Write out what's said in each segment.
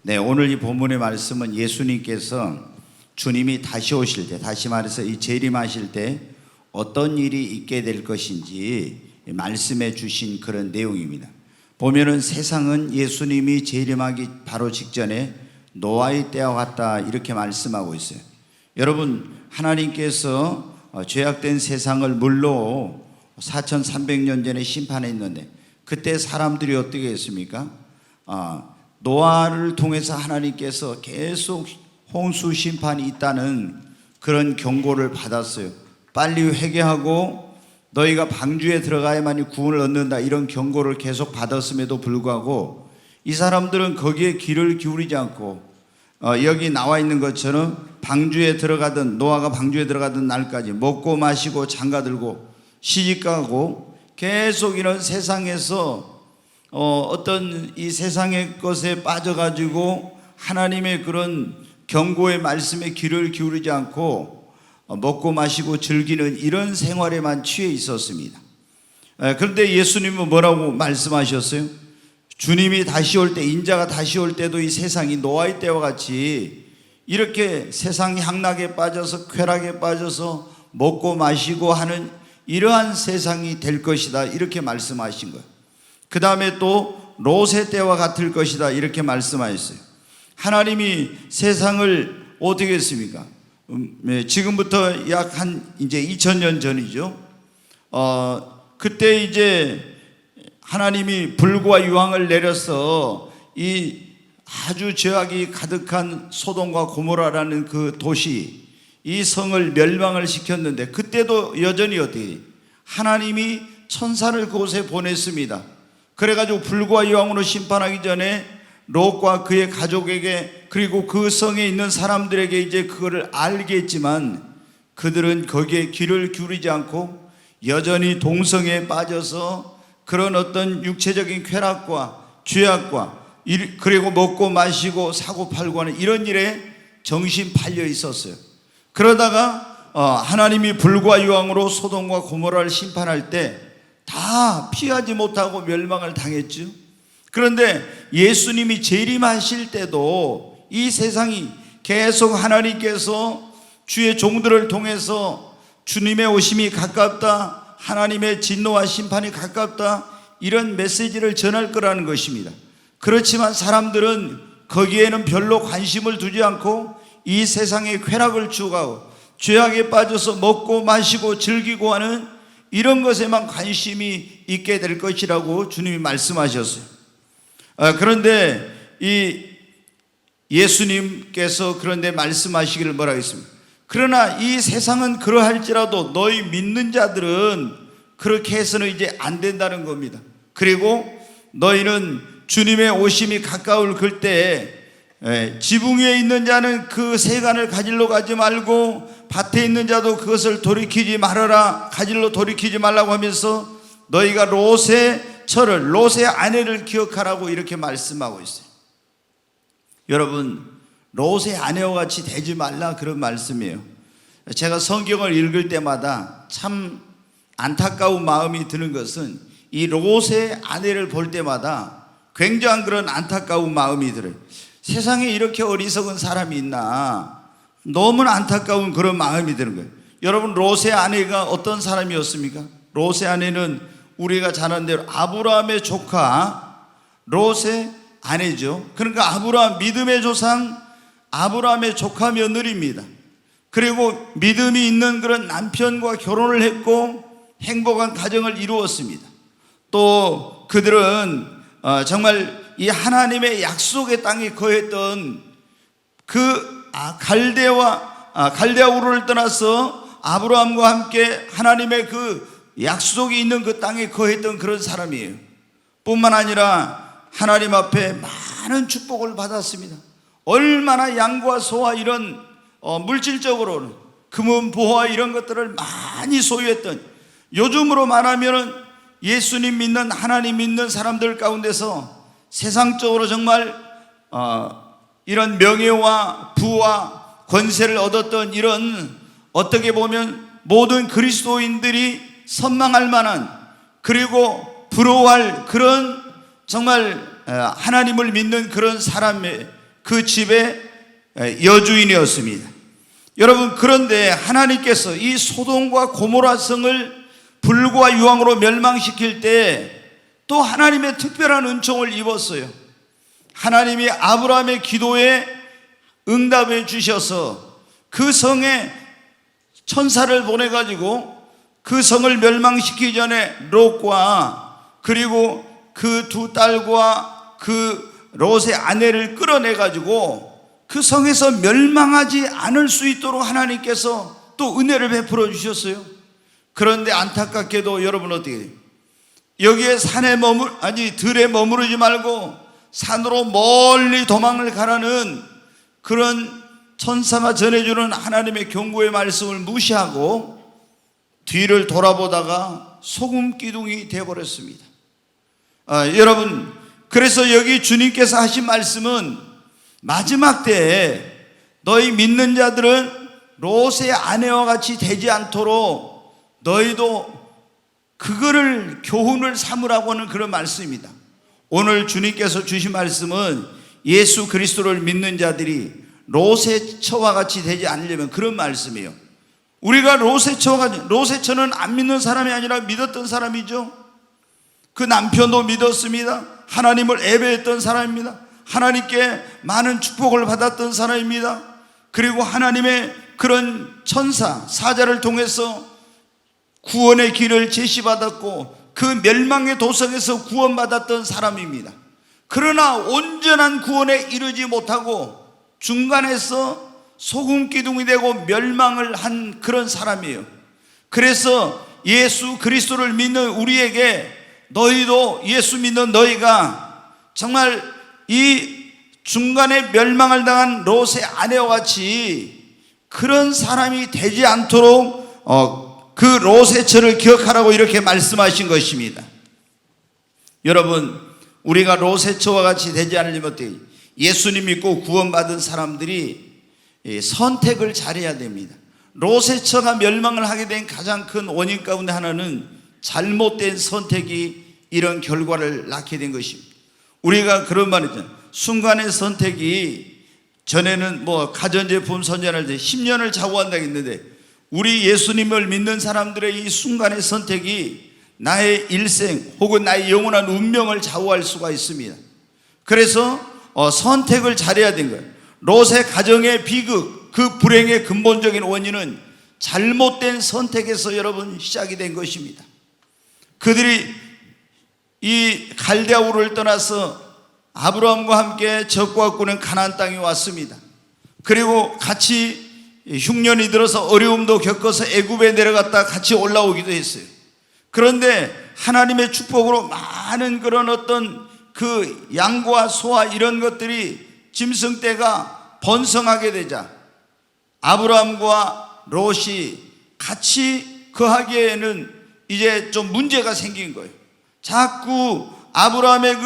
네, 오늘 이 본문의 말씀은 예수님께서 주님이 다시 오실 때, 다시 말해서 이 재림하실 때 어떤 일이 있게 될 것인지 말씀해 주신 그런 내용입니다. 보면은 세상은 예수님이 재림하기 바로 직전에 노아의 때와 같다 이렇게 말씀하고 있어요. 여러분, 하나님께서 죄악된 세상을 물로 4300년 전에 심판했는데 그때 사람들이 어떻게 했습니까? 노아를 통해서 하나님께서 계속 홍수 심판이 있다는 그런 경고를 받았어요. 빨리 회개하고 너희가 방주에 들어가야만이 구원을 얻는다 이런 경고를 계속 받았음에도 불구하고 이 사람들은 거기에 귀를 기울이지 않고 여기 나와 있는 것처럼 방주에 들어가던 노아가 방주에 들어가던 날까지 먹고 마시고 장가들고 시집가고 계속 이런 세상에서 어떤 이 세상의 것에 빠져가지고 하나님의 그런 경고의 말씀에 귀를 기울이지 않고 먹고 마시고 즐기는 이런 생활에만 취해 있었습니다. 그런데 예수님은 뭐라고 말씀하셨어요? 주님이 다시 올 때, 인자가 다시 올 때도 이 세상이 노아의 때와 같이 이렇게 세상 향락에 빠져서 쾌락에 빠져서 먹고 마시고 하는 이러한 세상이 될 것이다 이렇게 말씀하신 거예요. 그 다음에 또 롯의 때와 같을 것이다 이렇게 말씀하셨어요. 하나님이 세상을 어떻게 했습니까? 지금부터 약 한 이제 2000년 전이죠. 그때 이제 하나님이 불과 유황을 내려서 이 아주 죄악이 가득한 소돔과 고모라라는 그 도시, 이 성을 멸망을 시켰는데 그때도 여전히 어떻게 하나님이 천사를 그곳에 보냈습니다. 그래가지고 불과 유황으로 심판하기 전에 롯과 그의 가족에게 그리고 그 성에 있는 사람들에게 이제 그거를 알게 했지만 그들은 거기에 귀를 기울이지 않고 여전히 동성애에 빠져서 그런 어떤 육체적인 쾌락과 죄악과 그리고 먹고 마시고 사고 팔고 하는 이런 일에 정신 팔려 있었어요. 그러다가 하나님이 불과 유황으로 소돔과 고모라를 심판할 때 다 피하지 못하고 멸망을 당했죠. 그런데 예수님이 재림하실 때도 이 세상이 계속 하나님께서 주의 종들을 통해서 주님의 오심이 가깝다, 하나님의 진노와 심판이 가깝다 이런 메시지를 전할 거라는 것입니다. 그렇지만 사람들은 거기에는 별로 관심을 두지 않고 이 세상의 쾌락을 추구하고 죄악에 빠져서 먹고 마시고 즐기고 하는 이런 것에만 관심이 있게 될 것이라고 주님이 말씀하셨어요. 그런데 이 예수님께서 그런데 말씀하시기를 뭐라고 했습니까? 그러나 이 세상은 그러할지라도 너희 믿는 자들은 그렇게 해서는 이제 안 된다는 겁니다. 그리고 너희는 주님의 오심이 가까울 그때에 지붕 위에 있는 자는 그 세간을 가지러 가지 말고 밭에 있는 자도 그것을 돌이키지 말아라, 가지러 돌이키지 말라고 하면서 너희가 롯의 처를, 롯의 아내를 기억하라고 이렇게 말씀하고 있어요. 여러분, 롯의 아내와 같이 되지 말라 그런 말씀이에요. 제가 성경을 읽을 때마다 참 안타까운 마음이 드는 것은 이 롯의 아내를 볼 때마다 굉장한 그런 안타까운 마음이 들어요. 세상에 이렇게 어리석은 사람이 있나, 너무나 안타까운 그런 마음이 드는 거예요. 여러분, 롯의 아내가 어떤 사람이었습니까? 롯의 아내는 우리가 잘 아는 대로 아브라함의 조카 롯의 아내죠. 그러니까 아브라함, 믿음의 조상 아브라함의 조카 며느리입니다. 그리고 믿음이 있는 그런 남편과 결혼을 했고 행복한 가정을 이루었습니다. 또 그들은 정말 이 하나님의 약속의 땅에 거했던 그 갈대아 우르를 떠나서 아브라함과 함께 하나님의 그 약속이 있는 그 땅에 거했던 그런 사람이에요. 뿐만 아니라 하나님 앞에 많은 축복을 받았습니다. 얼마나 양과 소와 이런 물질적으로는 금은 보화 이런 것들을 많이 소유했던, 요즘으로 말하면 예수님 믿는, 하나님 믿는 사람들 가운데서 세상적으로 정말 이런 명예와 부와 권세를 얻었던 이런, 어떻게 보면 모든 그리스도인들이 선망할 만한, 그리고 부러워할 그런 정말 하나님을 믿는 그런 사람의 그 집의 여주인이었습니다. 여러분, 그런데 하나님께서 이 소돔과 고모라 성을 불과 유황으로 멸망시킬 때 또 하나님의 특별한 은총을 입었어요. 하나님이 아브라함의 기도에 응답해 주셔서 그 성에 천사를 보내가지고 그 성을 멸망시키기 전에 롯과 그리고 그 두 딸과 그 롯의 아내를 끌어내가지고 그 성에서 멸망하지 않을 수 있도록 하나님께서 또 은혜를 베풀어 주셨어요. 그런데 안타깝게도 여러분 어떻게 해요? 여기에 들에 머무르지 말고 산으로 멀리 도망을 가라는 그런 천사가 전해주는 하나님의 경고의 말씀을 무시하고 뒤를 돌아보다가 소금 기둥이 되어버렸습니다. 여러분, 그래서 여기 주님께서 하신 말씀은 마지막 때에 너희 믿는 자들은 롯의 아내와 같이 되지 않도록 너희도 그거를 교훈을 삼으라고 하는 그런 말씀입니다. 오늘 주님께서 주신 말씀은 예수 그리스도를 믿는 자들이 롯의 처와 같이 되지 않으려면 그런 말씀이에요. 우리가 롯의 처는 안 믿는 사람이 아니라 믿었던 사람이죠. 그 남편도 믿었습니다. 하나님을 예배했던 사람입니다. 하나님께 많은 축복을 받았던 사람입니다. 그리고 하나님의 그런 천사, 사자를 통해서 구원의 길을 제시받았고 그 멸망의 도성에서 구원받았던 사람입니다. 그러나 온전한 구원에 이르지 못하고 중간에서 소금 기둥이 되고 멸망을 한 그런 사람이에요. 그래서 예수 그리스도를 믿는 우리에게, 너희도 예수 믿는 너희가 정말 이 중간에 멸망을 당한 롯의 아내와 같이 그런 사람이 되지 않도록 그 롯의 처를 기억하라고 이렇게 말씀하신 것입니다. 여러분, 우리가 롯의 처와 같이 되지 않으려면 어떻게 해요? 예수님 믿고 구원받은 사람들이 선택을 잘해야 됩니다. 롯의 처가 멸망을 하게 된 가장 큰 원인 가운데 하나는 잘못된 선택이 이런 결과를 낳게 된 것입니다. 우리가 그런 말 있잖아요. 순간의 선택이, 전에는 가전제품 선전할 때 10년을 좌우한다고 했는데, 우리 예수님을 믿는 사람들의 이 순간의 선택이 나의 일생 혹은 나의 영원한 운명을 좌우할 수가 있습니다. 그래서 선택을 잘해야 된 거예요. 롯의 가정의 비극, 그 불행의 근본적인 원인은 잘못된 선택에서 여러분 시작이 된 것입니다. 그들이 이 갈대아 우르를 떠나서 아브라함과 함께 적과 꾸는 가나안 땅에 왔습니다. 그리고 같이 흉년이 들어서 어려움도 겪어서 애굽에 내려갔다 같이 올라오기도 했어요. 그런데 하나님의 축복으로 많은 그런 어떤 그 양과 소와 이런 것들이 짐승떼가 번성하게 되자 아브라함과 롯이 같이 거하기에는 이제 좀 문제가 생긴 거예요. 자꾸 아브라함의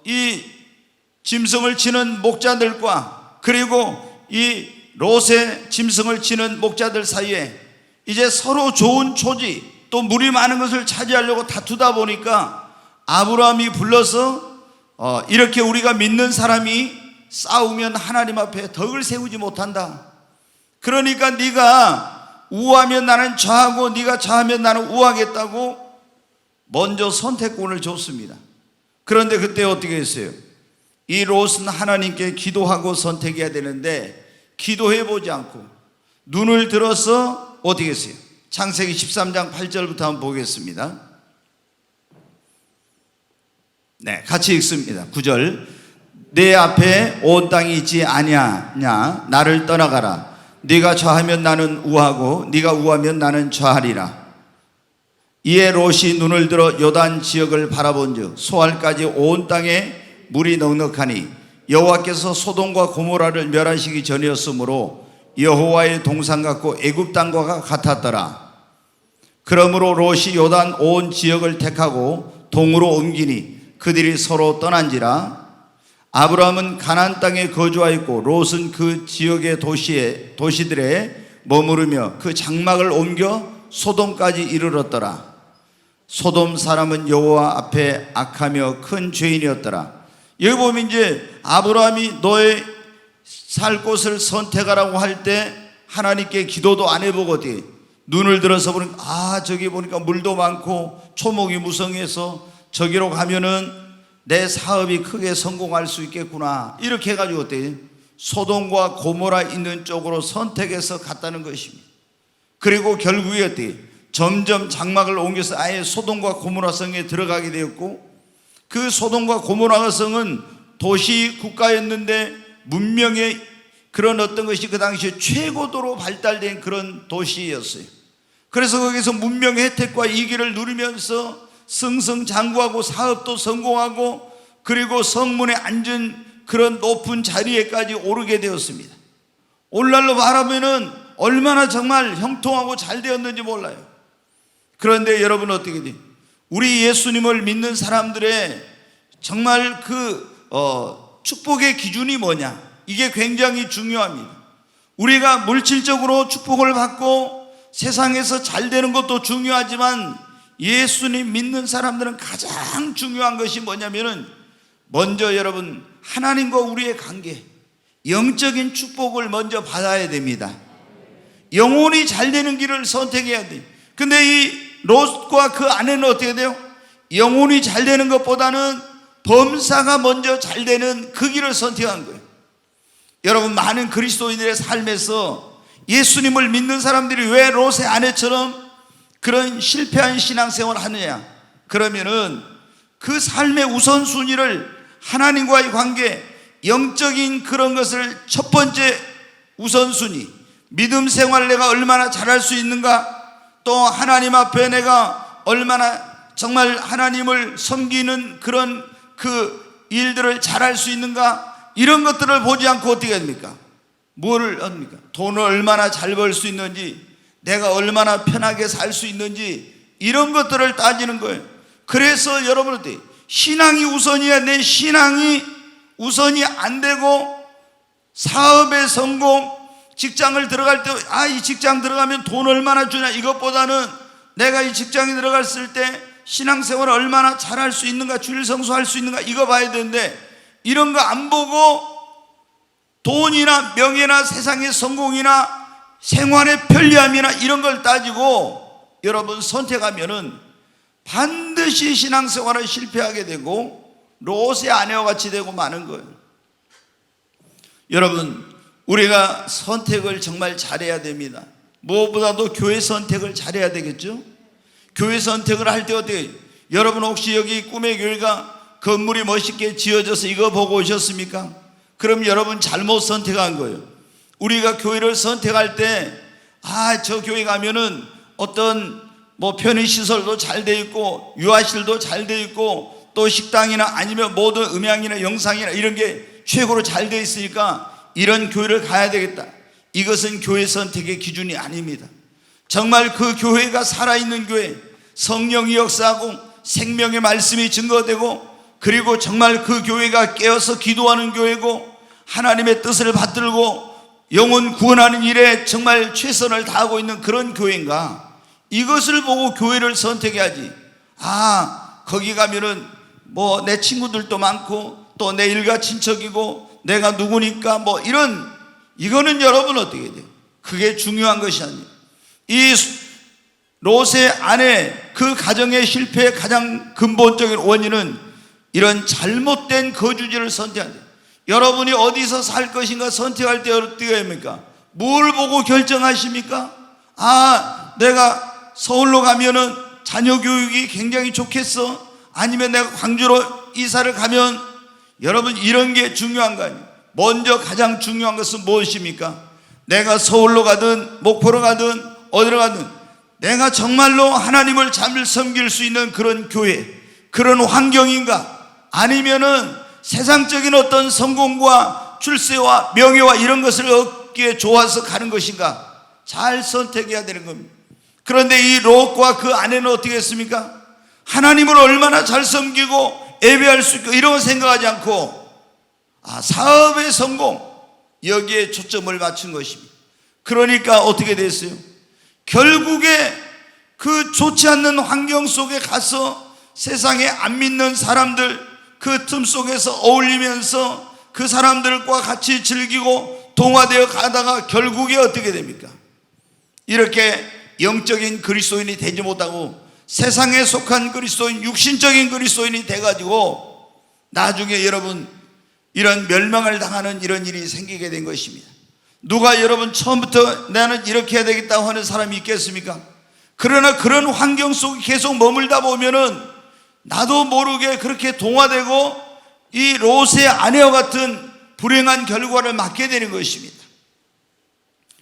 이 짐승을 치는 목자들과 그리고 이 롯의 짐승을 치는 목자들 사이에 이제 서로 좋은 초지, 또 물이 많은 것을 차지하려고 다투다 보니까 아브라함이 불러서 이렇게 우리가 믿는 사람이 싸우면 하나님 앞에 덕을 세우지 못한다. 그러니까 네가 우하면 나는 좌하고 네가 좌하면 나는 우하겠다고 먼저 선택권을 줬습니다. 그런데 그때 어떻게 했어요? 이 롯은 하나님께 기도하고 선택해야 되는데 기도해보지 않고 눈을 들어서 어떻게 했어요? 창세기 13장 8절부터 한번 보겠습니다. 네, 같이 읽습니다. 9절. 내 앞에 온 땅이 있지 아니하냐? 나를 떠나가라. 네가 좌하면 나는 우하고 네가 우하면 나는 좌하리라. 이에 롯이 눈을 들어 요단 지역을 바라본즉 소알까지 온 땅에 물이 넉넉하니 여호와께서 소돔과 고모라를 멸하시기 전이었으므로 여호와의 동산 같고 애굽 땅과 같았더라. 그러므로 롯이 요단 온 지역을 택하고 동으로 옮기니 그들이 서로 떠난지라. 아브라함은 가나안 땅에 거주하였고 롯은 그 지역의 도시들에 머무르며 그 장막을 옮겨 소돔까지 이르렀더라. 소돔 사람은 여호와 앞에 악하며 큰 죄인이었더라. 여기 보면 이제 아브라함이 너의 살 곳을 선택하라고 할 때 하나님께 기도도 안 해보고 어떻게 눈을 들어서 보니까 저기 보니까 물도 많고 초목이 무성해서 저기로 가면은 내 사업이 크게 성공할 수 있겠구나, 이렇게 해가지고 어때요? 소돔과 고모라 있는 쪽으로 선택해서 갔다는 것입니다. 그리고 결국에 어때요? 점점 장막을 옮겨서 아예 소돔과 고모라 성에 들어가게 되었고, 그 소돔과 고모라 성은 도시 국가였는데 문명의 그런 어떤 것이 그 당시에 최고도로 발달된 그런 도시였어요. 그래서 거기서 문명의 혜택과 이기를 누리면서 승승장구하고 사업도 성공하고 그리고 성문에 앉은 그런 높은 자리에까지 오르게 되었습니다. 오늘날로 말하면은 얼마나 정말 형통하고 잘 되었는지 몰라요. 그런데 여러분 어떻게 돼요? 우리 예수님을 믿는 사람들의 정말 축복의 기준이 뭐냐? 이게 굉장히 중요합니다. 우리가 물질적으로 축복을 받고 세상에서 잘 되는 것도 중요하지만 예수님 믿는 사람들은 가장 중요한 것이 뭐냐면은 먼저 여러분 하나님과 우리의 관계, 영적인 축복을 먼저 받아야 됩니다. 영혼이 잘 되는 길을 선택해야 돼요. 근데 이 롯과 그 아내는 어떻게 돼요? 영혼이 잘 되는 것보다는 범사가 먼저 잘 되는 그 길을 선택한 거예요. 여러분, 많은 그리스도인들의 삶에서 예수님을 믿는 사람들이 왜 롯의 아내처럼 그런 실패한 신앙생활을 하느냐? 그러면은 그 삶의 우선순위를 하나님과의 관계, 영적인 그런 것을 첫 번째 우선순위, 믿음 생활을 내가 얼마나 잘할 수 있는가, 또 하나님 앞에 내가 얼마나 정말 하나님을 섬기는 그런 그 일들을 잘할 수 있는가, 이런 것들을 보지 않고 어떻게 합니까? 뭐를 합니까? 돈을 얼마나 잘 벌 수 있는지, 내가 얼마나 편하게 살 수 있는지, 이런 것들을 따지는 거예요. 그래서 여러분들 신앙이 우선이야. 내 신앙이 우선이 안 되고 사업의 성공, 직장을 들어갈 때 이 직장 들어가면 돈 얼마나 주냐, 이것보다는 내가 이 직장에 들어갔을 때 신앙생활을 얼마나 잘할 수 있는가, 주일 성수할 수 있는가, 이거 봐야 되는데 이런 거 안 보고 돈이나 명예나 세상의 성공이나 생활의 편리함이나 이런 걸 따지고 여러분 선택하면은 반드시 신앙생활을 실패하게 되고 롯의 아내와 같이 되고 마는 거예요. 여러분, 우리가 선택을 정말 잘해야 됩니다. 무엇보다도 교회 선택을 잘해야 되겠죠. 교회 선택을 할 때 어때요? 여러분 혹시 여기 꿈의 교회가 건물이 멋있게 지어져서 이거 보고 오셨습니까? 그럼 여러분 잘못 선택한 거예요. 우리가 교회를 선택할 때 저 교회 가면은 어떤 편의시설도 잘 돼 있고 유아실도 잘 돼 있고 또 식당이나 아니면 모든 음향이나 영상이나 이런 게 최고로 잘 돼 있으니까 이런 교회를 가야 되겠다. 이것은 교회 선택의 기준이 아닙니다. 정말 그 교회가 살아있는 교회, 성령이 역사하고 생명의 말씀이 증거되고 그리고 정말 그 교회가 깨어서 기도하는 교회고 하나님의 뜻을 받들고 영혼 구원하는 일에 정말 최선을 다하고 있는 그런 교회인가, 이것을 보고 교회를 선택해야지. 거기 가면은 내 친구들도 많고 또 내 일가 친척이고 내가 누구니까 이거는 여러분 어떻게 돼요? 그게 중요한 것이 아니에요. 이 롯의 아내 그 가정의 실패의 가장 근본적인 원인은 이런 잘못된 거주지를 선택한 거예요. 여러분이 어디서 살 것인가 선택할 때 어떻게 합니까? 뭘 보고 결정하십니까? 내가 서울로 가면은 자녀 교육이 굉장히 좋겠어, 아니면 내가 광주로 이사를 가면, 여러분 이런 게 중요한 거 아니에요. 먼저 가장 중요한 것은 무엇입니까? 내가 서울로 가든 목포로 가든 어디로 가든 내가 정말로 하나님을 잘 섬길 수 있는 그런 교회, 그런 환경인가, 아니면은 세상적인 어떤 성공과 출세와 명예와 이런 것을 얻기에 좋아서 가는 것인가, 잘 선택해야 되는 겁니다. 그런데 이 롯과 그 아내는 어떻게 했습니까? 하나님을 얼마나 잘 섬기고 예배할 수 있고 이런 거 생각하지 않고 사업의 성공, 여기에 초점을 맞춘 것입니다. 그러니까 어떻게 됐어요? 결국에 그 좋지 않는 환경 속에 가서 세상에 안 믿는 사람들 그 틈 속에서 어울리면서 그 사람들과 같이 즐기고 동화되어 가다가 결국에 어떻게 됩니까? 이렇게 영적인 그리스도인이 되지 못하고 세상에 속한 그리스도인, 육신적인 그리스도인이 돼가지고 나중에 여러분 이런 멸망을 당하는 이런 일이 생기게 된 것입니다. 누가 여러분 처음부터 나는 이렇게 해야 되겠다고 하는 사람이 있겠습니까? 그러나 그런 환경 속에 계속 머물다 보면은 나도 모르게 그렇게 동화되고 이 롯의 아내와 같은 불행한 결과를 맞게 되는 것입니다.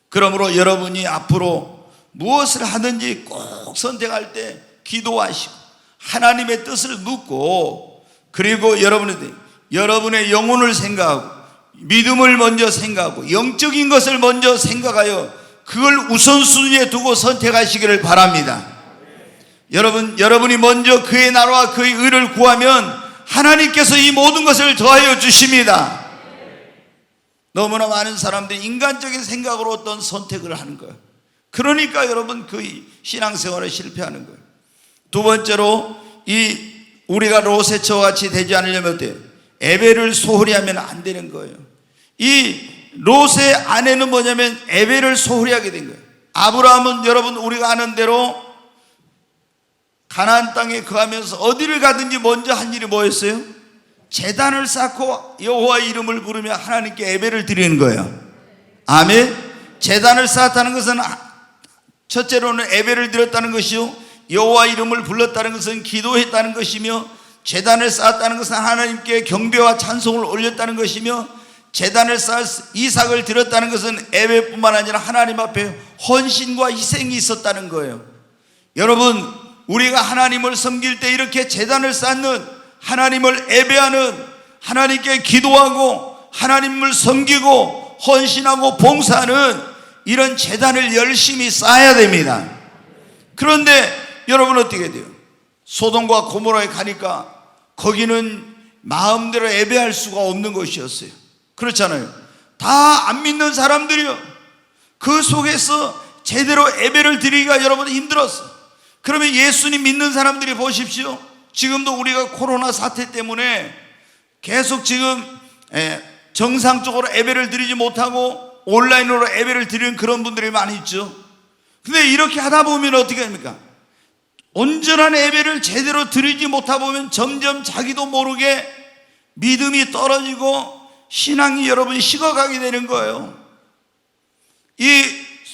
그러므로 여러분이 앞으로 무엇을 하든지 꼭 선택할 때 기도하시고 하나님의 뜻을 묻고, 그리고 여러분의 영혼을 생각하고 믿음을 먼저 생각하고 영적인 것을 먼저 생각하여 그걸 우선순위에 두고 선택하시기를 바랍니다. 여러분이 먼저 그의 나라와 그의 의를 구하면 하나님께서 이 모든 것을 더하여 주십니다. 너무나 많은 사람들이 인간적인 생각으로 어떤 선택을 하는 거예요. 그러니까 여러분 그 신앙생활에 실패하는 거예요. 두 번째로 우리가 롯의 처와 같이 되지 않으려면 어때요? 예배를 소홀히 하면 안 되는 거예요. 이 롯의 아내는 뭐냐면 예배를 소홀히 하게 된 거예요. 아브라함은 여러분 우리가 아는 대로 가나안 땅에 거하면서 어디를 가든지 먼저 한 일이 뭐였어요? 제단을 쌓고 여호와의 이름을 부르며 하나님께 예배를 드리는 거예요. 아멘. 제단을 쌓았다는 것은 첫째로는 예배를 드렸다는 것이요, 여호와 이름을 불렀다는 것은 기도했다는 것이며, 제단을 쌓았다는 것은 하나님께 경배와 찬송을 올렸다는 것이며, 제단을 쌓아 이삭을 드렸다는 것은 예배뿐만 아니라 하나님 앞에 헌신과 희생이 있었다는 거예요. 여러분, 우리가 하나님을 섬길 때 이렇게 제단을 쌓는, 하나님을 예배하는, 하나님께 기도하고 하나님을 섬기고 헌신하고 봉사하는 이런 제단을 열심히 쌓아야 됩니다. 그런데 여러분 어떻게 돼요? 소돔과 고모라에 가니까 거기는 마음대로 예배할 수가 없는 것이었어요. 그렇잖아요. 다 안 믿는 사람들이요. 그 속에서 제대로 예배를 드리기가 여러분 힘들었어. 그러면 예수님 믿는 사람들이 보십시오. 지금도 우리가 코로나 사태 때문에 계속 지금 정상적으로 예배를 드리지 못하고 온라인으로 예배를 드리는 그런 분들이 많이 있죠. 근데 이렇게 하다 보면 어떻게 됩니까? 온전한 예배를 제대로 드리지 못하다 보면 점점 자기도 모르게 믿음이 떨어지고 신앙이 여러분 식어가게 되는 거예요. 이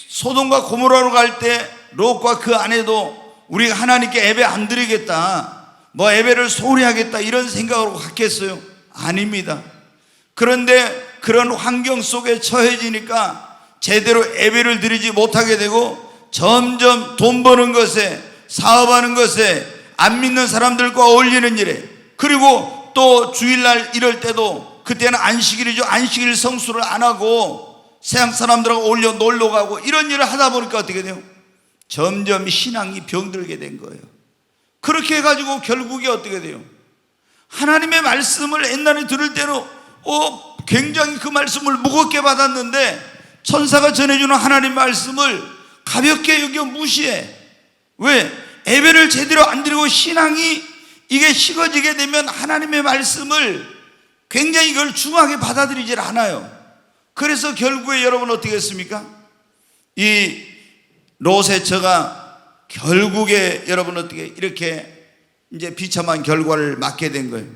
소돔과 고모라로 갈 때 롯과 그 아내도 우리가 하나님께 예배 안 드리겠다, 뭐 예배를 소홀히 하겠다 이런 생각으로 갔겠어요? 아닙니다. 그런데 그런 환경 속에 처해지니까 제대로 예배를 드리지 못하게 되고 점점 돈 버는 것에, 사업하는 것에, 안 믿는 사람들과 어울리는 일에, 그리고 또 주일날 이럴 때도 그때는 안식일이죠. 안식일 성수를 안 하고 세상 사람들하고 어울려 놀러 가고 이런 일을 하다 보니까 어떻게 돼요? 점점 신앙이 병들게 된 거예요. 그렇게 해가지고 결국에 어떻게 돼요? 하나님의 말씀을 옛날에 들을 때는 굉장히 그 말씀을 무겁게 받았는데 천사가 전해주는 하나님 말씀을 가볍게 여겨 무시해. 왜? 예배를 제대로 안 드리고 신앙이 이게 식어지게 되면 하나님의 말씀을 굉장히 이걸 중하게 받아들이질 않아요. 그래서 결국에 여러분 어떻게 했습니까? 이 롯의 처가 결국에 여러분 어떻게 이렇게 이제 비참한 결과를 맞게 된 거예요.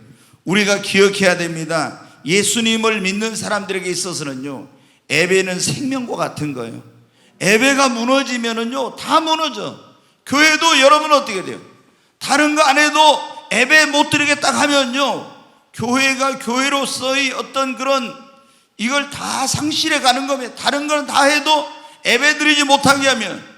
우리가 기억해야 됩니다. 예수님을 믿는 사람들에게 있어서는요, 예배는 생명과 같은 거예요. 예배가 무너지면은요, 다 무너져. 교회도 여러분 어떻게 돼요? 다른 거 안 해도 예배 못 드리겠다 하면요, 교회가 교회로서의 어떤 그런 이걸 다 상실해 가는 겁니다. 다른 건 다 해도 예배 드리지 못하게 하면.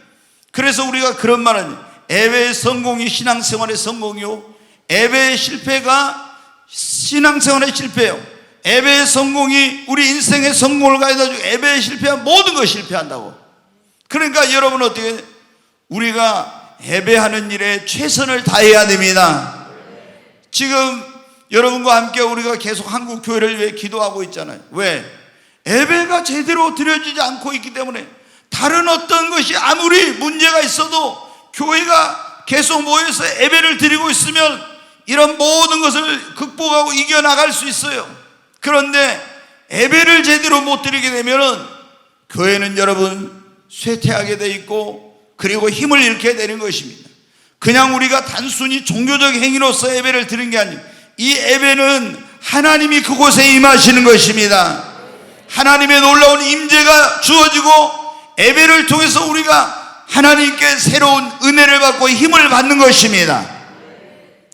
그래서 우리가 그런 말은 예배의 성공이 신앙생활의 성공이요, 예배의 실패가 신앙생활의 실패예요. 예배의 성공이 우리 인생의 성공을 가져다 주고 예배의 실패하면 모든 것이 실패한다고. 그러니까 여러분 어떻게 우리가 예배하는 일에 최선을 다해야 됩니다. 지금 여러분과 함께 우리가 계속 한국 교회를 위해 기도하고 있잖아요. 왜? 예배가 제대로 드려지지 않고 있기 때문에 다른 어떤 것이 아무리 문제가 있어도 교회가 계속 모여서 예배를 드리고 있으면 이런 모든 것을 극복하고 이겨나갈 수 있어요. 그런데 예배를 제대로 못 드리게 되면은 교회는 여러분 쇠퇴하게 돼 있고 그리고 힘을 잃게 되는 것입니다. 그냥 우리가 단순히 종교적 행위로서 예배를 드리는 게 아니에요. 이 예배는 하나님이 그곳에 임하시는 것입니다. 하나님의 놀라운 임재가 주어지고 예배를 통해서 우리가 하나님께 새로운 은혜를 받고 힘을 받는 것입니다.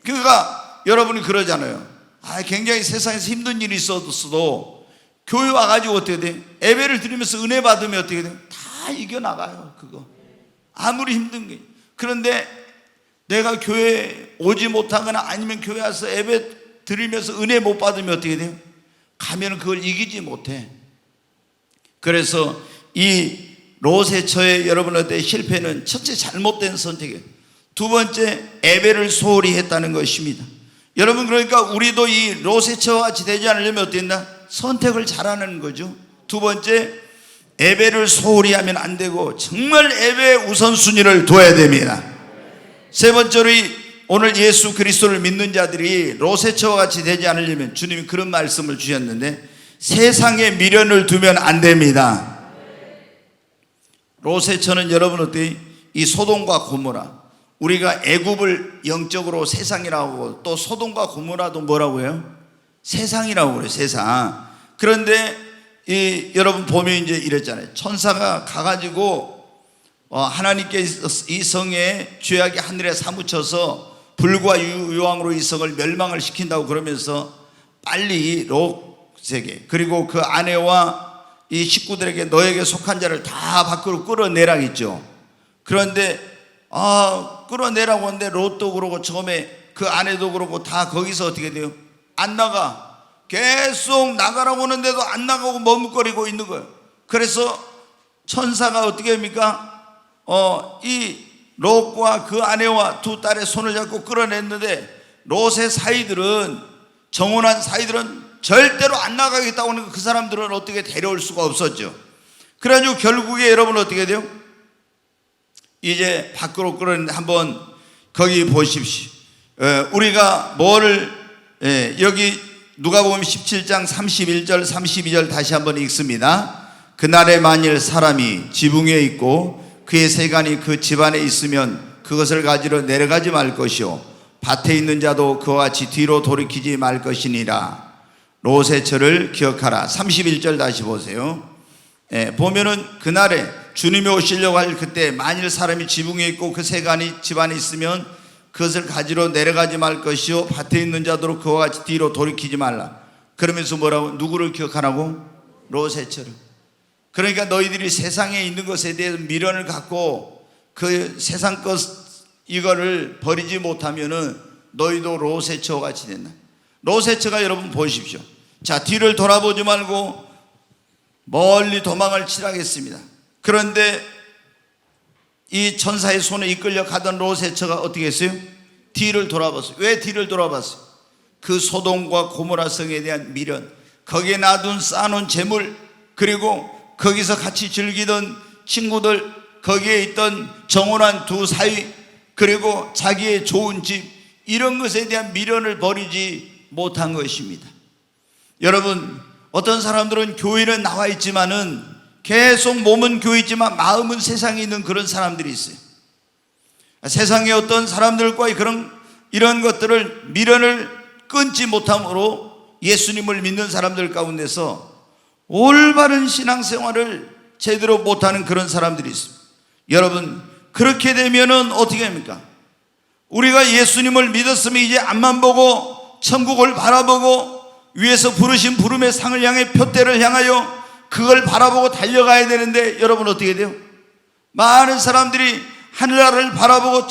그러니까 여러분이 그러잖아요. 굉장히 세상에서 힘든 일이 있어도 교회 와가지고 어떻게 돼? 예배를 드리면서 은혜 받으면 어떻게 돼? 다 이겨나가요. 그거 아무리 힘든 게. 그런데 내가 교회 오지 못하거나 아니면 교회 와서 예배 드리면서 은혜 못 받으면 어떻게 돼요? 가면 그걸 이기지 못해. 그래서 이 롯의 여러분한테 실패는 첫째 잘못된 선택이에요. 두 번째 예배를 소홀히 했다는 것입니다. 여러분 그러니까 우리도 이 롯의 처와 같이 되지 않으려면 어떻게 된다? 선택을 잘하는 거죠. 두 번째 예배를 소홀히 하면 안 되고 정말 예배의 우선순위를 둬야 됩니다. 세 번째로 오늘 예수 그리스도를 믿는 자들이 롯의 처와 같이 되지 않으려면 주님이 그런 말씀을 주셨는데 세상에 미련을 두면 안 됩니다. 롯의 처는 여러분 어때요? 이 소돔과 고모라, 우리가 애굽을 영적으로 세상이라고 하고 또 소돔과 고모라도 뭐라고 해요? 세상이라고 그래요. 세상. 그런데 여러분 보면 이제 이랬잖아요. 천사가 가가지고 하나님께 이 성에 죄악이 하늘에 사무쳐서 불과 유황으로 이 성을 멸망을 시킨다고 그러면서 빨리 롯에게 그리고 그 아내와 이 식구들에게 너에게 속한 자를 다 밖으로 끌어내라고 했죠. 그런데 끌어내라고 하는데 롯도 그러고 처음에 그 아내도 그러고 다 거기서 어떻게 돼요? 안 나가. 계속 나가라고 하는데도 안 나가고 머뭇거리고 있는 거예요. 그래서 천사가 어떻게 합니까? 이 롯과 그 아내와 두 딸의 손을 잡고 끌어냈는데 롯의 사이들은, 정혼한 사이들은 절대로 안 나가겠다고 하는 그 사람들은 어떻게 데려올 수가 없었죠. 그래가지고 결국에 여러분 어떻게 돼요? 이제 밖으로 끌어냈는데 한번 거기 보십시오. 우리가 여기 누가복음 17장 31절 32절 다시 한번 읽습니다. 그날에 만일 사람이 지붕 위에 있고 그의 세간이 그 집안에 있으면 그것을 가지러 내려가지 말 것이요 밭에 있는 자도 그와 같이 뒤로 돌이키지 말 것이니라. 롯의 처를 기억하라. 31절 다시 보세요. 보면은 그날에 주님이 오시려고 할 그때 만일 사람이 지붕 위에 있고 그 세간이 집안에 있으면 그것을 가지러 내려가지 말 것이요 밭에 있는 자도 그와 같이 뒤로 돌이키지 말라. 그러면서 뭐라고? 누구를 기억하라고? 롯의 처를. 그러니까 너희들이 세상에 있는 것에 대해서 미련을 갖고 그 세상 것 이거를 버리지 못하면은 너희도 롯의 처와 같이 된다. 롯의 처가 여러분 보십시오. 자, 뒤를 돌아보지 말고 멀리 도망을 치라겠습니다. 그런데 이 천사의 손에 이끌려 가던 롯의 처가 어떻게 했어요? 뒤를 돌아봤어요. 왜 뒤를 돌아봤어요? 그 소돔과 고모라 성에 대한 미련, 거기에 쌓아놓은 재물, 그리고 거기서 같이 즐기던 친구들, 거기에 있던 정혼한 두 사위, 그리고 자기의 좋은 집, 이런 것에 대한 미련을 버리지 못한 것입니다. 여러분, 어떤 사람들은 교회는 나와 있지만은 계속 몸은 교회 있지만 마음은 세상에 있는 그런 사람들이 있어요. 세상의 어떤 사람들과의 이런 것들을 미련을 끊지 못함으로 예수님을 믿는 사람들 가운데서 올바른 신앙생활을 제대로 못하는 그런 사람들이 있습니다. 여러분, 그렇게 되면은 어떻게 합니까? 우리가 예수님을 믿었으면 이제 앞만 보고 천국을 바라보고 위에서 부르신 부름의 상을 향해 표대를 향하여 그걸 바라보고 달려가야 되는데 여러분 어떻게 돼요? 많은 사람들이 하늘나라를 바라보고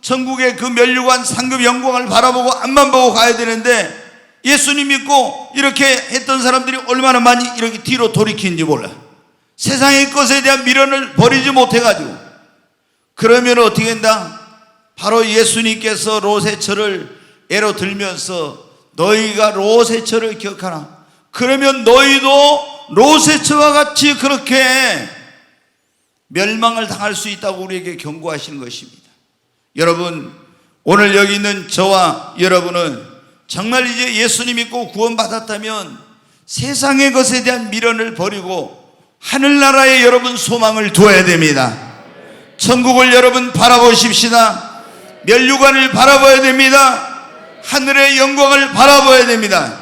천국의 그 면류관 상급 영광을 바라보고 앞만 보고 가야 되는데 예수님 믿고 이렇게 했던 사람들이 얼마나 많이 이렇게 뒤로 돌이키는지 몰라요. 세상의 것에 대한 미련을 버리지 못해가지고 그러면 어떻게 된다? 바로 예수님께서 롯의 처를 예로 들면서 너희가 롯의 처를 기억하라. 그러면 너희도 롯의 처와 같이 그렇게 멸망을 당할 수 있다고 우리에게 경고하시는 것입니다. 여러분, 오늘 여기 있는 저와 여러분은 정말 이제 예수님 믿고 구원받았다면 세상의 것에 대한 미련을 버리고 하늘나라에 여러분 소망을 두어야 됩니다. 천국을 여러분 바라보십시다. 멸류관을 바라봐야 됩니다. 하늘의 영광을 바라봐야 됩니다.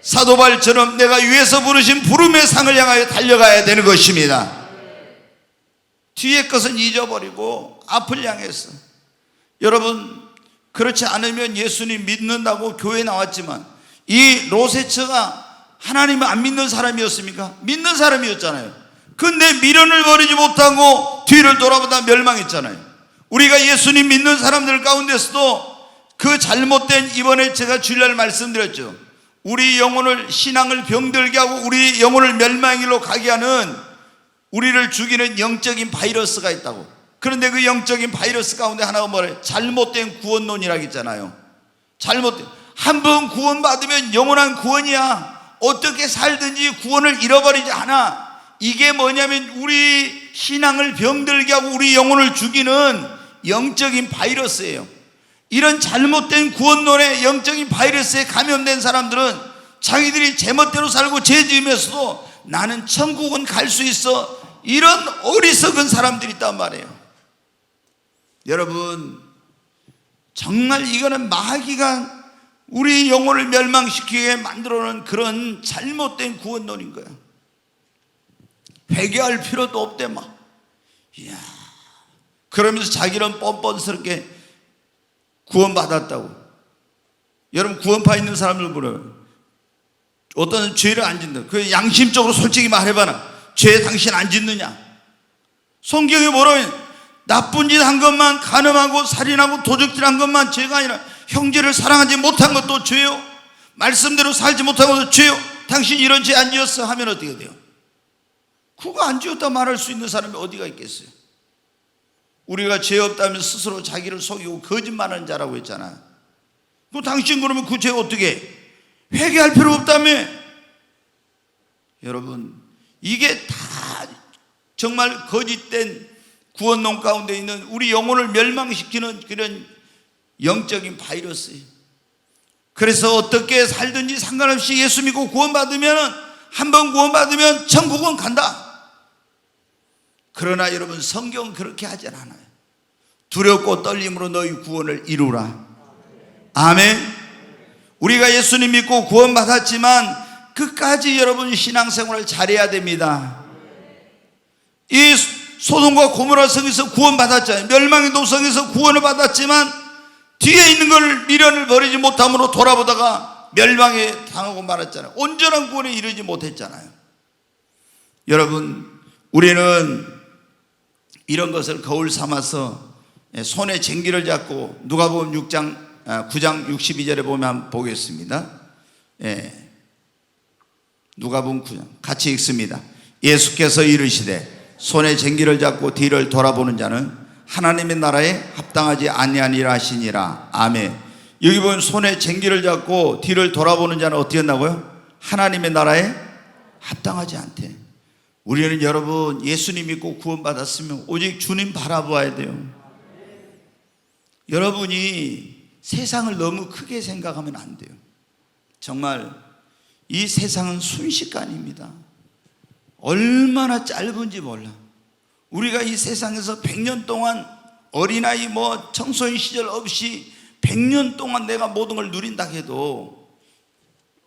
사도 바울처럼 내가 위에서 부르신 부름의 상을 향하여 달려가야 되는 것입니다. 뒤의 것은 잊어버리고 앞을 향해서. 여러분, 그렇지 않으면 예수님 믿는다고 교회에 나왔지만 이 롯의 처가 하나님을 안 믿는 사람이었습니까? 믿는 사람이었잖아요. 근데 미련을 버리지 못하고 뒤를 돌아보다 멸망했잖아요. 우리가 예수님 믿는 사람들 가운데서도 그 잘못된, 이번에 제가 주일날 말씀드렸죠. 우리 영혼을, 신앙을 병들게 하고 우리 영혼을 멸망의 길로 가게 하는, 우리를 죽이는 영적인 바이러스가 있다고. 그런데 그 영적인 바이러스 가운데 하나가 뭐래요? 잘못된 구원론이라고 있잖아요. 잘못된, 한 번 구원받으면 영원한 구원이야. 어떻게 살든지 구원을 잃어버리지 않아. 이게 뭐냐면 우리 신앙을 병들게 하고 우리 영혼을 죽이는 영적인 바이러스예요. 이런 잘못된 구원론의 영적인 바이러스에 감염된 사람들은 자기들이 제멋대로 살고 죄 지으면서도 나는 천국은 갈 수 있어, 이런 어리석은 사람들이 있단 말이에요. 여러분, 정말 이거는 마귀가 우리 영혼을 멸망시키게 만들어놓은 그런 잘못된 구원론인 거야. 회개할 필요도 없대 막. 이야, 그러면서 자기는 뻔뻔스럽게 구원받았다고. 여러분, 구원파 있는 사람들 물어요. 어떤 죄를 안 짓는, 그 양심적으로 솔직히 말해봐라. 죄 당신 안 짓느냐? 성경에 뭐라고? 나쁜 짓 한 것만, 간음하고 살인하고 도적질한 것만 죄가 아니라 형제를 사랑하지 못한 것도 죄요, 말씀대로 살지 못한 것도 죄요. 당신 이런 죄 안 지었어 하면 어떻게 돼요? 그거 안 지었다 말할 수 있는 사람이 어디가 있겠어요? 우리가 죄 없다면 스스로 자기를 속이고 거짓말하는 자라고 했잖아요. 그 당신 그러면 그 죄 어떻게 회개할 필요 없다며? 여러분, 이게 다 정말 거짓된 구원론 가운데 있는 우리 영혼을 멸망시키는 그런 영적인 바이러스예요. 그래서 어떻게 살든지 상관없이 예수 믿고 구원받으면, 한번 구원받으면 천국은 간다. 그러나 여러분, 성경은 그렇게 하진 않아요. 두렵고 떨림으로 너희 구원을 이루라. 아멘. 우리가 예수님 믿고 구원받았지만 끝까지 여러분 신앙생활을 잘해야 됩니다. 이 소돔과 고모라 성에서 구원받았잖아요. 멸망의 도성에서 구원을 받았지만 뒤에 있는 걸, 미련을 버리지 못함으로 돌아보다가 멸망에 당하고 말았잖아요. 온전한 구원에 이르지 못했잖아요. 여러분, 우리는 이런 것을 거울 삼아서 손에 쟁기를 잡고, 누가복음 9장 62절에 보면 한번 보겠습니다. 누가복음 9장 같이 읽습니다. 예수께서 이르시되 손에 쟁기를 잡고 뒤를 돌아보는 자는 하나님의 나라에 합당하지 아니하니라 하시니라. 아멘. 여기 보면 손에 쟁기를 잡고 뒤를 돌아보는 자는 어떻게 한다고요? 하나님의 나라에 합당하지 않대. 우리는 여러분, 예수님 믿고 구원받았으면 오직 주님 바라보아야 돼요. 여러분이 세상을 너무 크게 생각하면 안 돼요. 정말 이 세상은 순식간입니다. 얼마나 짧은지 몰라. 우리가 이 세상에서 100년 동안 어린아이 청소년 시절 없이 100년 동안 내가 모든 걸 누린다 해도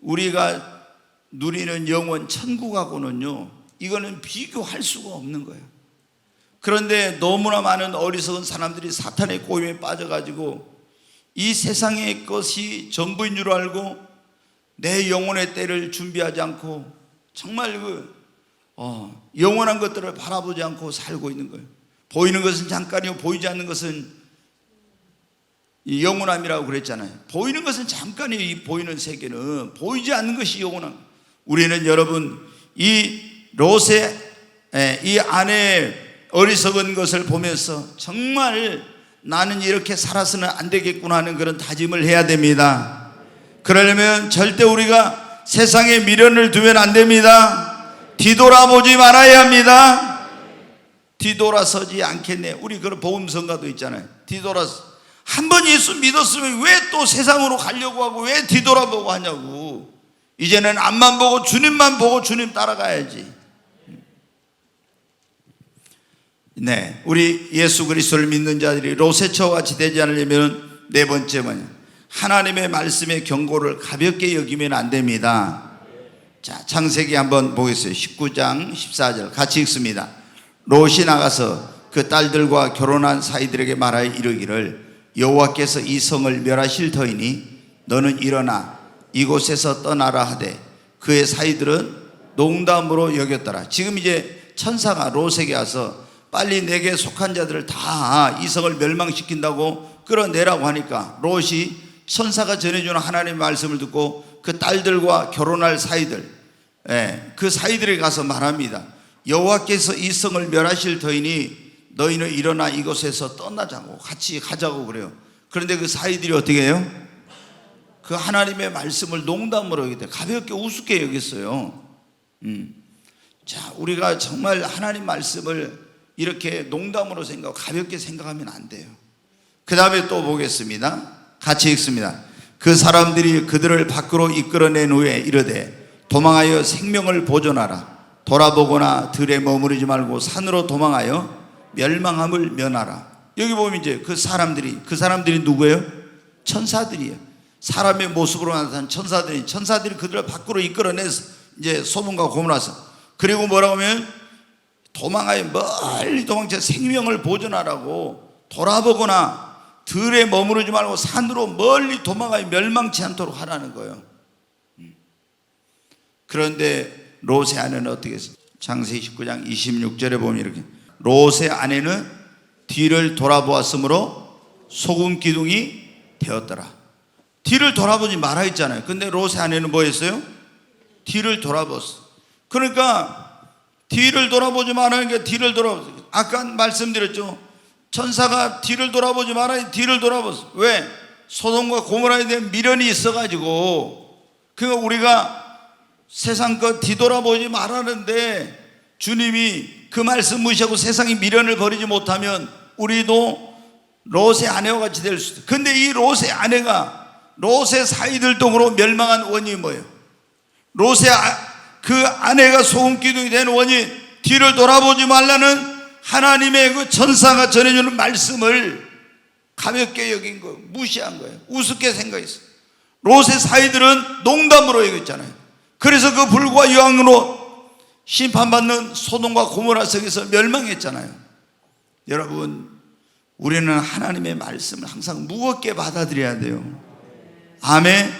우리가 누리는 영원 천국하고는요, 이거는 비교할 수가 없는 거예요. 그런데 너무나 많은 어리석은 사람들이 사탄의 꼬임에 빠져가지고 이 세상의 것이 전부인 줄 알고 내 영혼의 때를 준비하지 않고 정말 영원한 것들을 바라보지 않고 살고 있는 거예요. 보이는 것은 잠깐이요 보이지 않는 것은 영원함이라고 그랬잖아요. 보이는 것은 잠깐이에요. 이 보이는 세계는. 보이지 않는 것이 영원함. 우리는 여러분, 이 롯의 이 아내의 어리석은 것을 보면서 정말 나는 이렇게 살아서는 안 되겠구나 하는 그런 다짐을 해야 됩니다. 그러려면 절대 우리가 세상에 미련을 두면 안 됩니다. 뒤돌아보지 말아야 합니다. 뒤돌아서지 않겠네. 우리 그런 복음성가도 있잖아요. 뒤돌아서 한 번 예수 믿었으면 왜 또 세상으로 가려고 하고 왜 뒤돌아보고 하냐고. 이제는 앞만 보고 주님만 보고 주님 따라가야지. 네, 우리 예수 그리스도를 믿는 자들이 롯의 같이 되지 않으려면 네 번째 뭐냐, 하나님의 말씀의 경고를 가볍게 여기면 안 됩니다. 자, 창세기 한번 보겠어요. 19장 14절 같이 읽습니다. 롯이 나가서 그 딸들과 결혼한 사이들에게 말하여 이르기를 여호와께서 이 성을 멸하실 터이니 너는 일어나 이곳에서 떠나라 하되 그의 사이들은 농담으로 여겼더라. 지금 이제 천사가 롯에게 와서 빨리 내게 속한 자들을 다 이 성을 멸망시킨다고 끌어내라고 하니까 롯이 천사가 전해주는 하나님의 말씀을 듣고 그 딸들과 결혼할 사이들, 그 사이들에 가서 말합니다. 여호와께서 이 성을 멸하실 터이니 너희는 일어나 이곳에서 떠나자고, 같이 가자고 그래요. 그런데 그 사이들이 어떻게 해요? 그 하나님의 말씀을 농담으로 여기다 가볍게 우습게 여겼어요. 자, 우리가 정말 하나님 말씀을 이렇게 농담으로 생각하고 가볍게 생각하면 안 돼요. 그 다음에 또 보겠습니다. 같이 읽습니다. 그 사람들이 그들을 밖으로 이끌어낸 후에 이르되 도망하여 생명을 보존하라. 돌아보거나 들에 머무르지 말고 산으로 도망하여 멸망함을 면하라. 여기 보면 이제 그 사람들이 누구예요? 천사들이에요. 사람의 모습으로 나타난 천사들이 그들을 밖으로 이끌어내서 이제 소돔과 고모라서, 그리고 뭐라고 하면 도망하여 멀리 도망쳐 생명을 보존하라고, 돌아보거나 들에 머무르지 말고 산으로 멀리 도망하여 멸망치 않도록 하라는 거예요. 그런데 롯의 아내는 어떻게 했어요? 창세기 19장 26절에 보면 이렇게, 롯의 아내는 뒤를 돌아보았으므로 소금 기둥이 되었더라. 뒤를 돌아보지 말아 했잖아요. 근데 롯의 아내는 뭐 했어요? 뒤를 돌아봤어. 그러니까 뒤를 돌아보지 말라니까 뒤를 돌아봤어. 아까 말씀드렸죠. 천사가 뒤를 돌아보지 말아, 뒤를 돌아봤어. 왜? 소돔과 고모라에 대한 미련이 있어가지고. 그러니까 우리가 세상 것 뒤돌아보지 말라는데 주님이 그 말씀 무시하고 세상의 미련을 버리지 못하면 우리도 롯의 아내와 같이 될 수도 있어요. 근데 이 롯의 아내가 롯의 사이들 동으로 멸망한 원인이 뭐예요? 롯의 그 아내가 소금 기둥이 된 원인, 뒤를 돌아보지 말라는 하나님의 그 천사가 전해주는 말씀을 가볍게 여긴 거예요. 무시한 거예요. 우습게 생각했어요. 롯의 사이들은 농담으로 여겼잖아요. 그래서 그 불과 유황으로 심판받는 소돔과 고모라 성에서 멸망했잖아요. 여러분, 우리는 하나님의 말씀을 항상 무겁게 받아들여야 돼요. 아멘.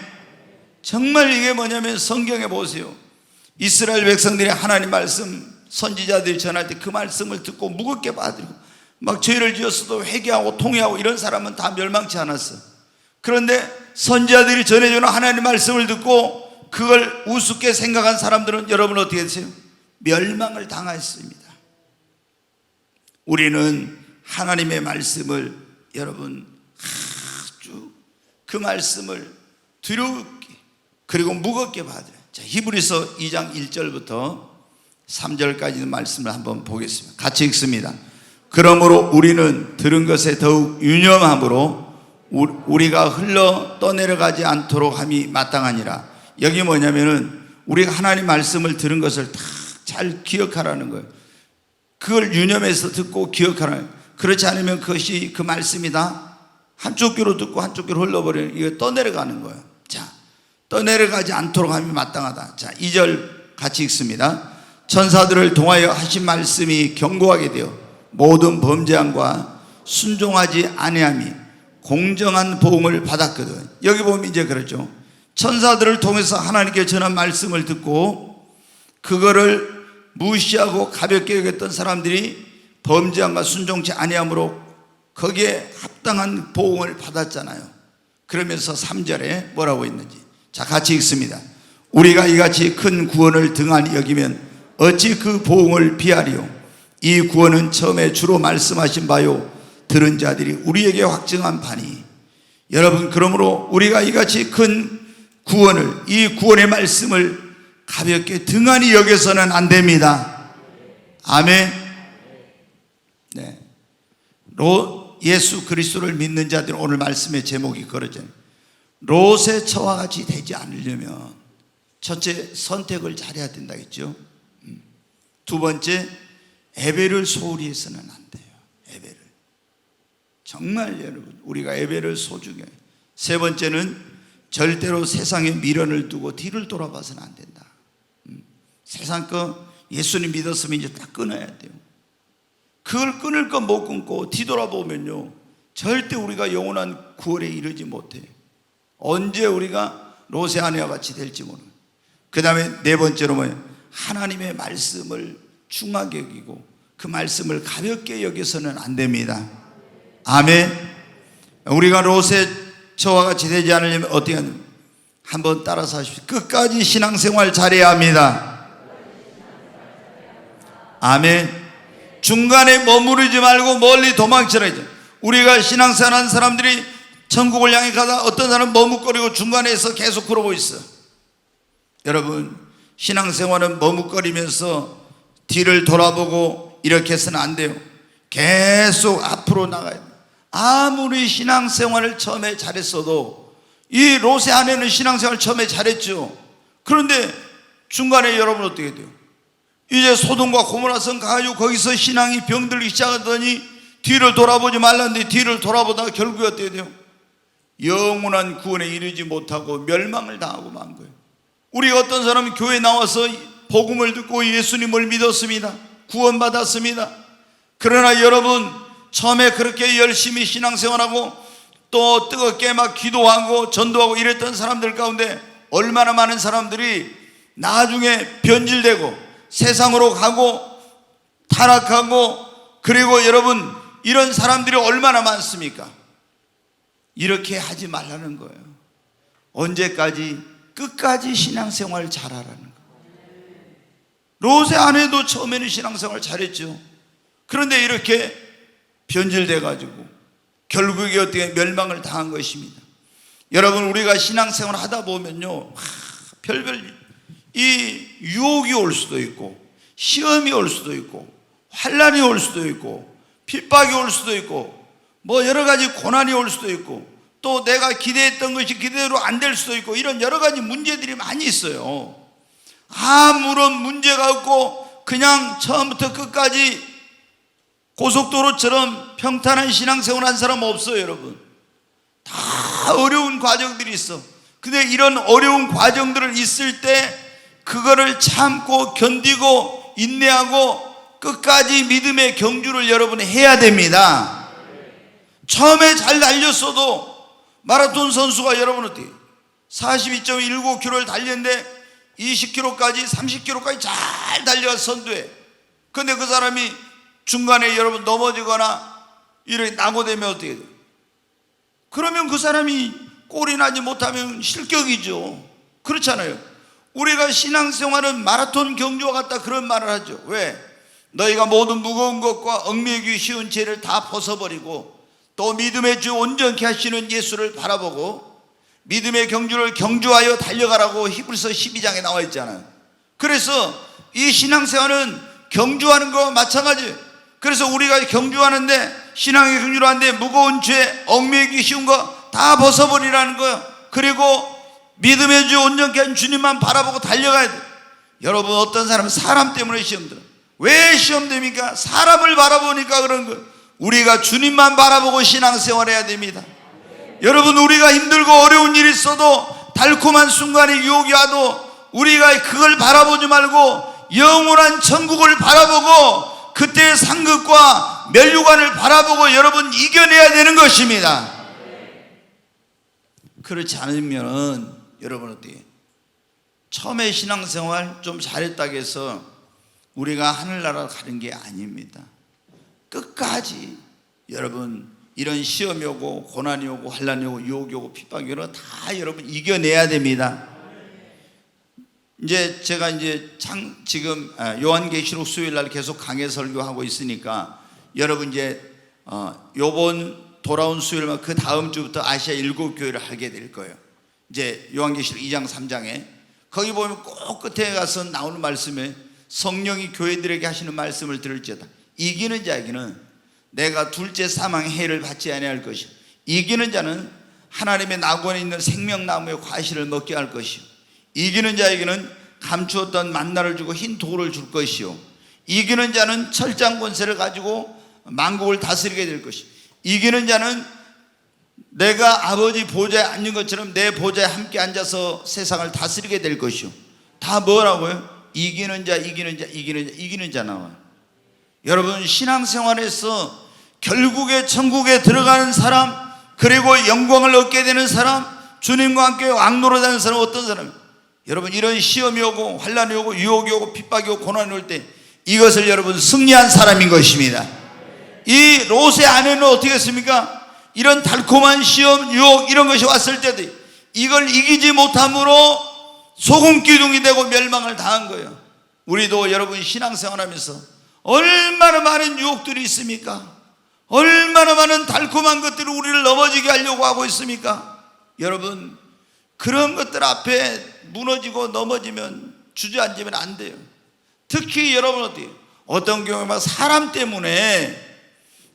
정말 이게 뭐냐면 성경에 보세요. 이스라엘 백성들이 하나님 말씀 선지자들이 전할 때 그 말씀을 듣고 무겁게 받아들이고 막 죄를 지었어도 회개하고 통회하고 이런 사람은 다 멸망치 않았어. 그런데 선지자들이 전해주는 하나님 말씀을 듣고 그걸 우습게 생각한 사람들은 여러분 어떻게 되세요? 멸망을 당했습니다. 우리는 하나님의 말씀을 여러분 아주 그 말씀을 두렵게 그리고 무겁게 받아요. 자, 히브리서 2장 1절부터 3절까지 말씀을 한번 보겠습니다. 같이 읽습니다. 그러므로 우리는 들은 것에 더욱 유념함으로 우리가 흘러 떠내려가지 않도록 함이 마땅하니라. 여기 뭐냐면은 우리가 하나님 말씀을 들은 것을 다 잘 기억하라는 거예요. 그걸 유념해서 듣고 기억하라는 거예요. 그렇지 않으면 그것이 그 말씀이다 한쪽 귀로 듣고 한쪽 귀로 흘러버리는, 이거 떠내려가는 거예요. 자, 떠내려가지 않도록 함이 마땅하다. 자, 2절 같이 읽습니다. 천사들을 통하여 하신 말씀이 경고하게 되어 모든 범죄함과 순종하지 아니함이 공정한 보응을 받았거든. 여기 보면 이제 그렇죠. 천사들을 통해서 하나님께 전한 말씀을 듣고 그거를 무시하고 가볍게 여겼던 사람들이 범죄함과 순종치 아니함으로 거기에 합당한 보응을 받았잖아요. 그러면서 3절에 뭐라고 있는지 자, 같이 읽습니다. 우리가 이같이 큰 구원을 등한히 여기면 어찌 그 보응을 비하리요. 이 구원은 처음에 주로 말씀하신 바요 들은 자들이 우리에게 확증한 바니, 여러분, 그러므로 우리가 이같이 큰 구원을, 이 구원의 말씀을 가볍게 등한히 여겨서는 안 됩니다. 아멘. 네. 예수 그리스도를 믿는 자들은 오늘 말씀의 제목이 그러잖아요. 롯의 처와 같이 되지 않으려면 첫째, 선택을 잘해야 된다겠죠. 두 번째, 에베를 소홀히 해서는 안 돼요. 에베를 정말 여러분, 우리가 에베를 소중히 해요. 세 번째는 절대로 세상에 미련을 두고 뒤를 돌아봐서는 안 된다. 세상 거 예수님 믿었으면 이제 딱 끊어야 돼요. 그걸 끊을 건 못 끊고 뒤돌아보면요, 절대 우리가 영원한 구원에 이르지 못해요. 언제 우리가 롯의 아내와 같이 될지 모르는. 그 다음에 네 번째로 뭐예요? 하나님의 말씀을 중하게 여기고 그 말씀을 가볍게 여겨서는 안 됩니다. 아멘. 우리가 롯의 저와 같이 되지 않으려면 어떻게 하냐? 한번 따라서 하십시오. 끝까지 신앙생활 잘해야 합니다. 아멘. 중간에 머무르지 말고 멀리 도망쳐야죠. 우리가 신앙생활하는 사람들이 천국을 향해 가다 어떤 사람은 머뭇거리고 중간에서 계속 그러고 있어. 여러분, 신앙생활은 머뭇거리면서 뒤를 돌아보고 이렇게 해서는 안 돼요. 계속 앞으로 나가야 돼요. 아무리 신앙생활을 처음에 잘했어도, 이 롯의 아내는 신앙생활을 처음에 잘했죠. 그런데 중간에 여러분 어떻게 돼요? 이제 소돔과 고모라 성 가가지고 거기서 신앙이 병들기 시작하더니 뒤를 돌아보지 말랐는데 뒤를 돌아보다가 결국에 어떻게 돼요? 영원한 구원에 이르지 못하고 멸망을 당하고 만 거예요. 우리 어떤 사람은 교회 나와서 복음을 듣고 예수님을 믿었습니다. 구원받았습니다. 그러나 여러분, 처음에 그렇게 열심히 신앙생활하고 또 뜨겁게 막 기도하고 전도하고 이랬던 사람들 가운데 얼마나 많은 사람들이 나중에 변질되고 세상으로 가고 타락하고, 그리고 여러분, 이런 사람들이 얼마나 많습니까? 이렇게 하지 말라는 거예요. 언제까지? 끝까지 신앙생활 잘하라는 거예요. 롯의 아내도 처음에는 신앙생활 잘했죠. 그런데 이렇게 변질돼 가지고 결국에 어떻게 멸망을 당한 것입니다. 여러분, 우리가 신앙생활 하다 보면요, 별별 이 유혹이 올 수도 있고 시험이 올 수도 있고 환난이 올 수도 있고 핍박이 올 수도 있고 뭐 여러 가지 고난이 올 수도 있고 또 내가 기대했던 것이 기대대로 안 될 수도 있고, 이런 여러 가지 문제들이 많이 있어요. 아무런 문제가 없고 그냥 처음부터 끝까지 고속도로처럼 평탄한 신앙생활 한 사람 없어요. 여러분, 다 어려운 과정들이 있어. 근데 이런 어려운 과정들을 있을 때 그거를 참고 견디고 인내하고 끝까지 믿음의 경주를 여러분이 해야 됩니다. 처음에 잘 달렸어도, 마라톤 선수가 여러분 어떻게 42.19km를 달렸는데 20km까지 30km까지 잘 달려가 선두에, 근데 그 사람이 중간에 여러분 넘어지거나 이렇게 낙오되면 어떻게 돼요? 그러면 그 사람이 꼴이 나지 못하면 실격이죠. 그렇잖아요. 우리가 신앙생활은 마라톤 경주와 같다, 그런 말을 하죠. 왜? 너희가 모든 무거운 것과 얽매이기 쉬운 죄를 다 벗어버리고 또 믿음의 주 온전케 하시는 예수를 바라보고 믿음의 경주를 경주하여 달려가라고 히브리서 12장에 나와 있잖아요. 그래서 이 신앙생활은 경주하는 거와 마찬가지예요. 그래서 우리가 경주하는데, 신앙의 경주를 하는데 무거운 죄, 얽매이기 쉬운 거 다 벗어버리라는 거예요. 그리고 믿음의 주 온전케 한 주님만 바라보고 달려가야 돼요. 여러분, 어떤 사람은 사람 때문에 시험 들어요. 왜 시험 됩니까? 사람을 바라보니까 그런 거예요. 우리가 주님만 바라보고 신앙생활 해야 됩니다. 여러분, 우리가 힘들고 어려운 일이 있어도, 달콤한 순간에 유혹이 와도 우리가 그걸 바라보지 말고 영원한 천국을 바라보고 그때의 상급과 멸류관을 바라보고 여러분 이겨내야 되는 것입니다. 그렇지 않으면 여러분 어떻게, 처음에 신앙생활 좀 잘했다고 해서 우리가 하늘나라 가는 게 아닙니다. 끝까지 여러분 이런 시험이 오고 고난이 오고 환난이 오고 유혹이 오고 핍박이 오고 다 여러분 이겨내야 됩니다. 이제 제가 이제 지금 요한계시록 수요일 날 계속 강해 설교하고 있으니까 여러분 이제 요번 돌아온 수요일만 그 다음 주부터 아시아 7교회를 하게 될 거예요. 이제 요한계시록 2장 3장에 거기 보면 꼭 끝에 가서 나오는 말씀에 성령이 교회들에게 하시는 말씀을 들을지어다. 이기는 자에게는 내가 둘째 사망의 해를 받지 아니할 것이요, 이기는 자는 하나님의 낙원에 있는 생명나무의 과실을 먹게 할 것이요, 이기는 자에게는 감추었던 만나를 주고 흰 돌을 줄 것이요, 이기는 자는 철장 권세를 가지고 만국을 다스리게 될 것이요, 이기는 자는 내가 아버지 보좌에 앉는 것처럼 내 보좌에 함께 앉아서 세상을 다스리게 될 것이요. 다 뭐라고요? 이기는 자, 이기는 자, 이기는 자, 이기는 자 나와요. 여러분 신앙생활에서 결국에 천국에 들어가는 사람, 그리고 영광을 얻게 되는 사람, 주님과 함께 왕노릇하는 사람 어떤 사람이에요? 여러분 이런 시험이 오고 환난이 오고 유혹이 오고 핍박이 오고 고난이 올 때 이것을 여러분 승리한 사람인 것입니다. 이 롯의 아내는 어떻게 했습니까? 이런 달콤한 시험, 유혹 이런 것이 왔을 때도 이걸 이기지 못함으로 소금 기둥이 되고 멸망을 당한 거예요. 우리도 여러분 신앙생활하면서 얼마나 많은 유혹들이 있습니까? 얼마나 많은 달콤한 것들이 우리를 넘어지게 하려고 하고 있습니까? 여러분 그런 것들 앞에 무너지고 넘어지면 주저앉으면 안 돼요. 특히 여러분 어떤 경우에 사람 때문에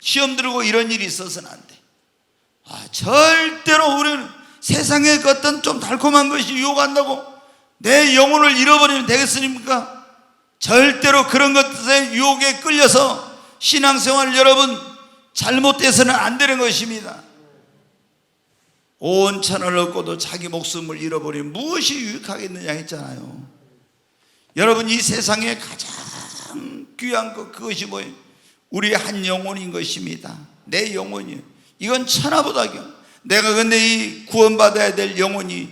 시험 들고 이런 일이 있어서는 안 돼. 절대로 우리는 세상에 어떤 좀 달콤한 것이 유혹한다고 내 영혼을 잃어버리면 되겠습니까? 절대로 그런 것에 유혹에 끌려서 신앙생활 여러분 잘못돼서는 안 되는 것입니다. 온 천을 얻고도 자기 목숨을 잃어버리면 무엇이 유익하겠느냐 했잖아요. 여러분 이 세상에 가장 귀한 것 그것이 뭐예요? 우리의 한 영혼인 것입니다. 내 영혼이에요. 이건 천하보다 귀한. 내가 근데 이 구원받아야 될 영혼이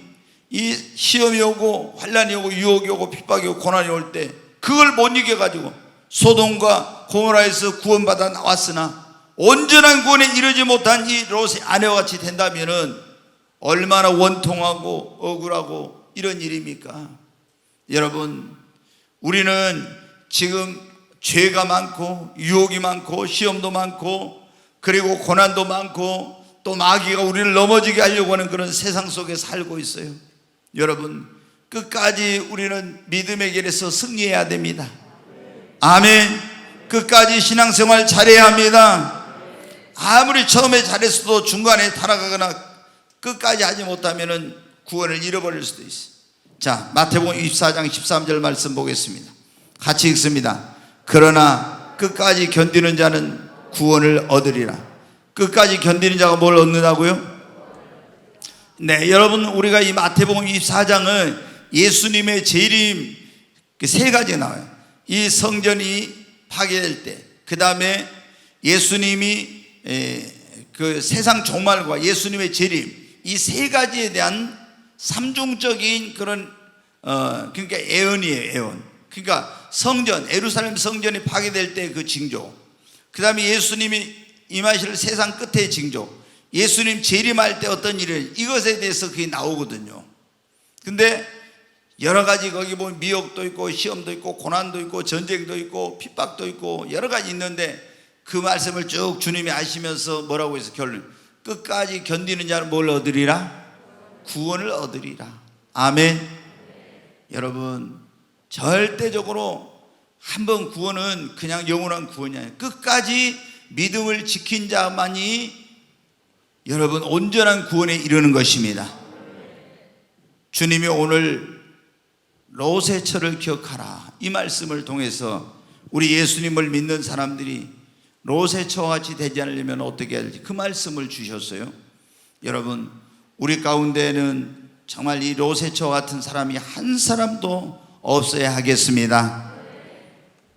이 시험이 오고 환난이 오고 유혹이 오고 핍박이 오고 고난이 올 때 그걸 못 이겨가지고 소돔과 고모라에서 구원받아 나왔으나 온전한 구원에 이르지 못한 이 롯의 아내와 같이 된다면은 얼마나 원통하고 억울하고 이런 일입니까? 여러분 우리는 지금 죄가 많고 유혹이 많고 시험도 많고 그리고 고난도 많고 또 마귀가 우리를 넘어지게 하려고 하는 그런 세상 속에 살고 있어요. 여러분 끝까지 우리는 믿음의 길에서 승리해야 됩니다. 아멘. 끝까지 신앙생활 잘해야 합니다. 아무리 처음에 잘했어도 중간에 타락하거나 끝까지 하지 못하면 구원을 잃어버릴 수도 있어요. 자, 마태복음 24장 13절 말씀 보겠습니다. 같이 읽습니다. 그러나 끝까지 견디는 자는 구원을 얻으리라. 끝까지 견디는 자가 뭘 얻는다고요? 네, 여러분 우리가 이 마태복음 24장은 예수님의 재림 세 가지가 나와요. 이 성전이 파괴될 때, 그 다음에 예수님이 그 세상 종말과 예수님의 재림, 이 세 가지에 대한 삼중적인 그런 그러니까 예언이에요. 예언. 그러니까 성전, 예루살렘 성전이 파괴될 때 그 징조, 그 다음에 예수님이 임하실 세상 끝의 징조, 예수님 재림할 때 어떤 일을, 이것에 대해서 그게 나오거든요. 근데 여러 가지 거기 보면 미혹도 있고 시험도 있고 고난도 있고 전쟁도 있고 핍박도 있고 여러 가지 있는데 그 말씀을 쭉 주님이 아시면서 뭐라고 해서 결론, 끝까지 견디는 자는 뭘 얻으리라? 구원을 얻으리라. 아멘. 여러분 절대적으로 한번 구원은 그냥 영원한 구원이 아니에요. 끝까지 믿음을 지킨 자만이 여러분 온전한 구원에 이르는 것입니다. 주님이 오늘 롯의 처를 기억하라 이 말씀을 통해서 우리 예수님을 믿는 사람들이 롯의 처와 같이 되지 않으려면 어떻게 해야 될지 그 말씀을 주셨어요. 여러분 우리 가운데는 정말 이 롯의 처 같은 사람이 한 사람도 없어야 하겠습니다.